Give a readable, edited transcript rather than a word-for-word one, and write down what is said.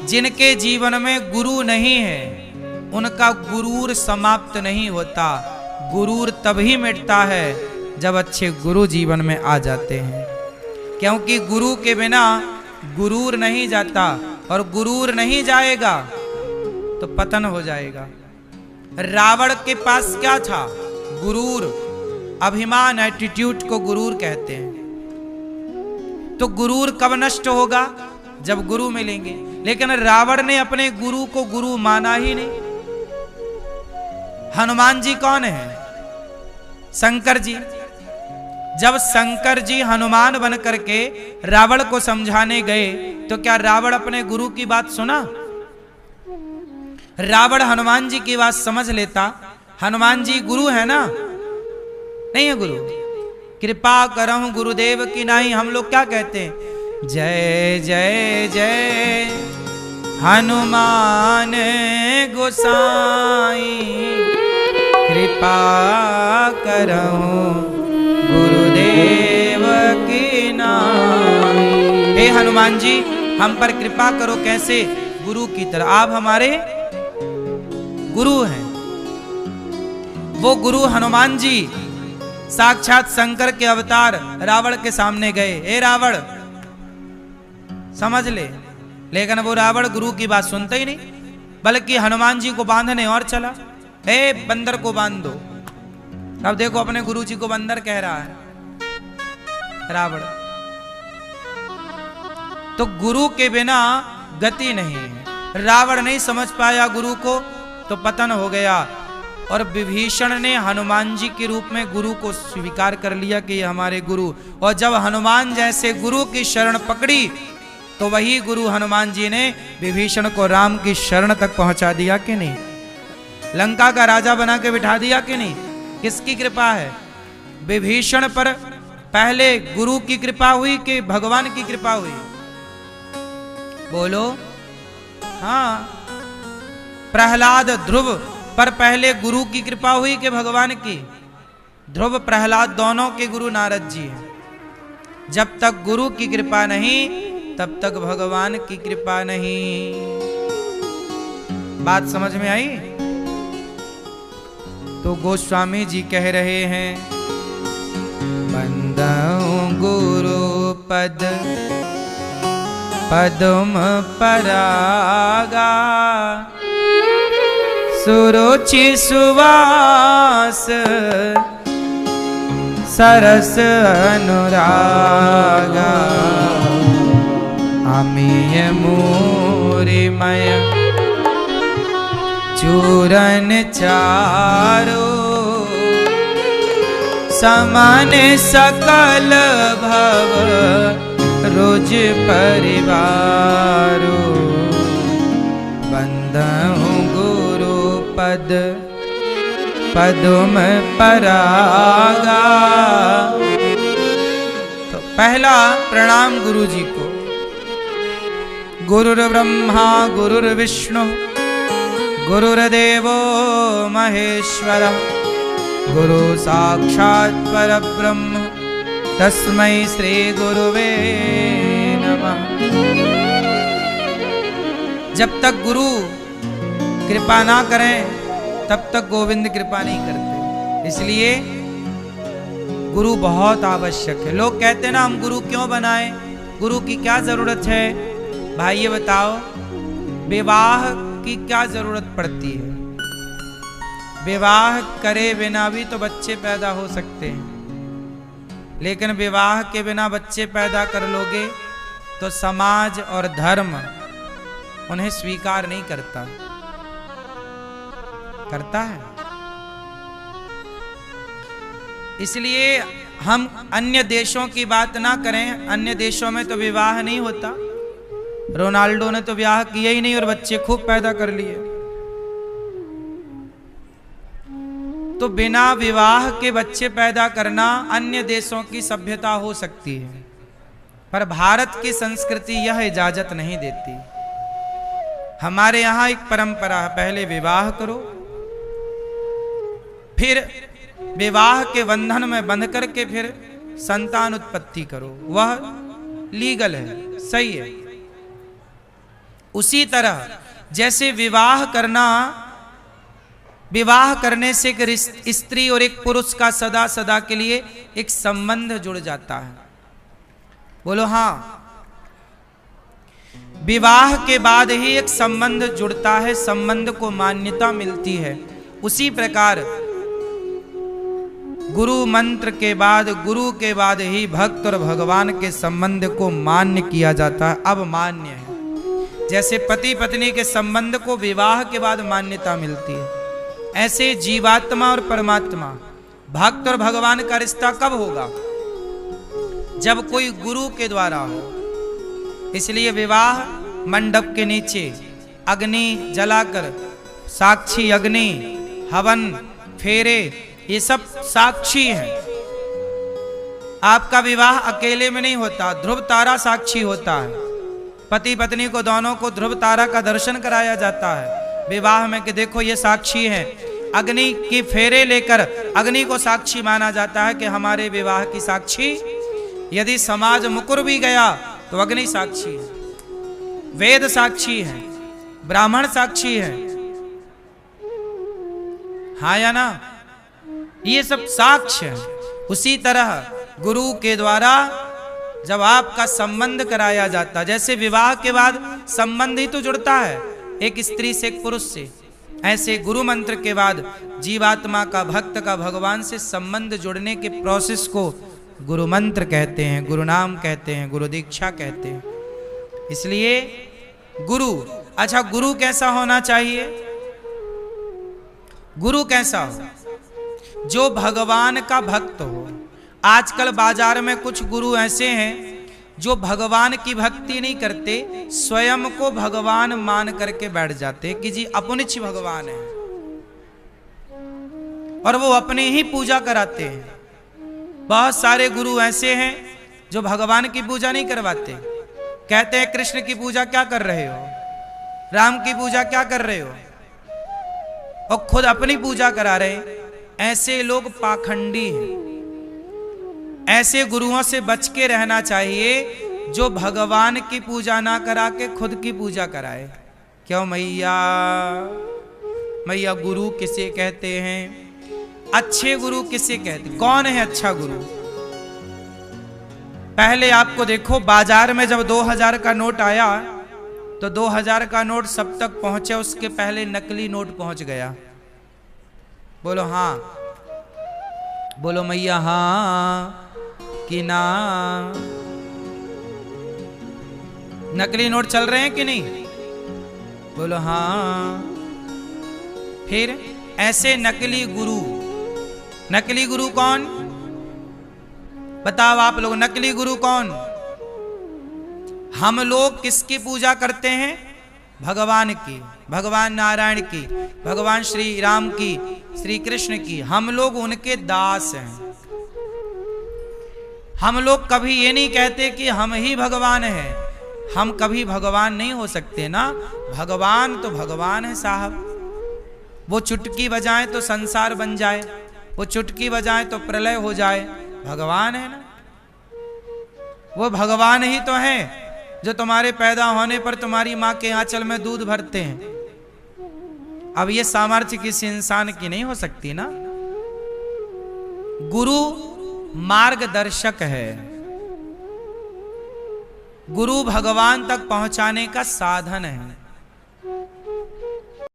जिनके जीवन में गुरु नहीं है उनका गुरूर समाप्त नहीं होता। गुरूर तभी मिटता है जब अच्छे गुरु जीवन में आ जाते हैं, क्योंकि गुरु के बिना गुरूर नहीं जाता, और गुरूर नहीं जाएगा तो पतन हो जाएगा। रावण के पास क्या था? गुरूर, अभिमान, एटीट्यूड को गुरूर कहते हैं। तो गुरूर कब नष्ट होगा? जब गुरु मिलेंगे। लेकिन रावण ने अपने गुरु को गुरु माना ही नहीं। हनुमान जी कौन है? शंकर जी। जब शंकर जी हनुमान बन करके रावण को समझाने गए तो क्या रावण अपने गुरु की बात सुना? रावण हनुमान जी की बात समझ लेता। हनुमान जी गुरु है ना? नहीं है गुरु। कृपा करहु गुरुदेव की नहीं। हम लोग क्या कहते हैं? जय जय जय हनुमान गोसाई, कृपा करहु गुरुदेव की नाई। हे हनुमान जी, हम पर कृपा करो। कैसे? गुरु की तरह। आप हमारे गुरु हैं। वो गुरु हनुमान जी साक्षात शंकर के अवतार रावण के सामने गए। हे रावण, समझ ले। लेकिन वो रावण गुरु की बात सुनता ही नहीं, बल्कि हनुमान जी को बांधने और चला। हे बंदर को बांध दो। अब देखो अपने गुरु जी को बंदर कह रहा है रावण। तो गुरु के बिना गति नहीं है। रावण नहीं समझ पाया गुरु को तो पतन हो गया। और विभीषण ने हनुमान जी के रूप में गुरु को स्वीकार कर लिया कि ये हमारे गुरु। और जब हनुमान जैसे गुरु की शरण पकड़ी तो वही गुरु हनुमान जी ने विभीषण को राम की शरण तक पहुंचा दिया कि नहीं? लंका का राजा बना के बिठा दिया कि नहीं? किसकी कृपा है? विभीषण पर पहले गुरु की कृपा हुई कि भगवान की कृपा हुई? बोलो। हाँ, प्रहलाद ध्रुव पर पहले गुरु की कृपा हुई कि भगवान की? ध्रुव प्रहलाद दोनों के गुरु नारद जी हैं। जब तक गुरु की कृपा नहीं तब तक भगवान की कृपा नहीं। बात समझ में आई? तो गोस्वामी जी कह रहे हैं, बंदहु गुरु पद पदम परागा, सुरुचि सुवास सरस अनुरागा, अमीय मूरिमय चूरन चारो, समान सकल भव रोज परिवारो, बंदहु गुरु पद पदम परागा। तो पहला प्रणाम गुरु जी को। गुरुर्ब्रह्मा गुरुर्विष्णु गुरुर्देवो महेश्वर, गुरु साक्षात् परब्रह्म तस्मै श्री गुरुवे नमः। जब तक गुरु कृपा ना करें तब तक गोविंद कृपा नहीं करते। इसलिए गुरु बहुत आवश्यक है। लोग कहते हैं ना, हम गुरु क्यों बनाएं, गुरु की क्या जरूरत है? भाई ये बताओ, विवाह की क्या जरूरत पड़ती है? विवाह करे बिना भी तो बच्चे पैदा हो सकते हैं, लेकिन विवाह के बिना बच्चे पैदा कर लोगे तो समाज और धर्म उन्हें स्वीकार नहीं करता। करता है? इसलिए हम अन्य देशों की बात ना करें। अन्य देशों में तो विवाह नहीं होता। रोनाल्डो ने तो विवाह किया ही नहीं और बच्चे खूब पैदा कर लिए। तो बिना विवाह के बच्चे पैदा करना अन्य देशों की सभ्यता हो सकती है, पर भारत की संस्कृति यह इजाजत नहीं देती। हमारे यहां एक परंपरा है, पहले विवाह करो, फिर विवाह के बंधन में बंध करके फिर संतान उत्पत्ति करो। वह लीगल है, सही है। उसी तरह जैसे विवाह करने से एक स्त्री और एक पुरुष का सदा सदा के लिए एक संबंध जुड़ जाता है। बोलो हाँ। विवाह के बाद ही एक संबंध जुड़ता है, संबंध को मान्यता मिलती है। उसी प्रकार गुरु मंत्र के बाद, गुरु के बाद ही भक्त और भगवान के संबंध को मान्य किया जाता है, अब मान्य है। जैसे पति पत्नी के संबंध को विवाह के बाद मान्यता मिलती है, ऐसे जीवात्मा और परमात्मा, भक्त और भगवान का रिश्ता कब होगा? जब कोई गुरु के द्वारा हो। इसलिए विवाह मंडप के नीचे अग्नि जलाकर, साक्षी अग्नि, हवन, फेरे, ये सब साक्षी है। आपका विवाह अकेले में नहीं होता, ध्रुव तारा साक्षी होता है। पति पत्नी को दोनों को ध्रुव तारा का दर्शन कराया जाता है विवाह में कि देखो ये साक्षी है। अग्नि की फेरे लेकर अग्नि को साक्षी माना जाता है कि हमारे विवाह की साक्षी। यदि समाज मुकर भी गया तो अग्नि साक्षी है, वेद साक्षी है, ब्राह्मण साक्षी है। हाँ या ना? ये सब साक्ष्य है। उसी तरह गुरु के द्वारा जब आपका संबंध कराया जाता, जैसे विवाह के बाद संबंध ही तो जुड़ता है एक स्त्री से एक पुरुष से, ऐसे गुरु मंत्र के बाद जीवात्मा का, भक्त का भगवान से संबंध जुड़ने के प्रोसेस को गुरु मंत्र कहते हैं, गुरु नाम कहते हैं, गुरु दीक्षा कहते हैं। इसलिए गुरु, अच्छा गुरु कैसा होना चाहिए? गुरु कैसा हो? जो भगवान का भक्त हो। आजकल बाजार में कुछ गुरु ऐसे हैं जो भगवान की भक्ति नहीं करते, स्वयं को भगवान मान करके बैठ जाते कि जी अपनिच भगवान है, और वो अपनी ही पूजा कराते हैं। बहुत सारे गुरु ऐसे हैं जो भगवान की पूजा नहीं करवाते, कहते हैं कृष्ण की पूजा क्या कर रहे हो, राम की पूजा क्या कर रहे हो, और खुद अपनी पूजा करा रहे। ऐसे लोग पाखंडी हैं। ऐसे गुरुओं से बच के रहना चाहिए जो भगवान की पूजा ना करा के खुद की पूजा कराए। क्यों मैया? मैया गुरु किसे कहते हैं? अच्छे गुरु किसे कहते? कौन है अच्छा गुरु? पहले आपको देखो, बाजार में जब 2000 का नोट आया तो 2000 का नोट सब तक पहुंचे, उसके पहले नकली नोट पहुंच गया। बोलो हाँ, बोलो मैया हाँ कि ना? नकली नोट चल रहे हैं कि नहीं? बोलो हाँ। फिर ऐसे नकली गुरु, नकली गुरु कौन? बताओ आप लोग, नकली गुरु कौन? हम लोग किसकी पूजा करते हैं? भगवान की, भगवान नारायण की, भगवान श्री राम की, श्री कृष्ण की। हम लोग उनके दास हैं। हम लोग कभी ये नहीं कहते कि हम ही भगवान हैं। हम कभी भगवान नहीं हो सकते ना। भगवान तो भगवान है साहब। वो चुटकी बजाएं तो संसार बन जाए, वो चुटकी बजाएं तो प्रलय हो जाए, भगवान है ना। वो भगवान ही तो है जो तुम्हारे पैदा होने पर तुम्हारी माँ के आंचल में दूध भरते हैं। अब ये सामर्थ्य किसी इंसान की नहीं हो सकती ना। गुरु मार्गदर्शक है, गुरु भगवान तक पहुंचाने का साधन है।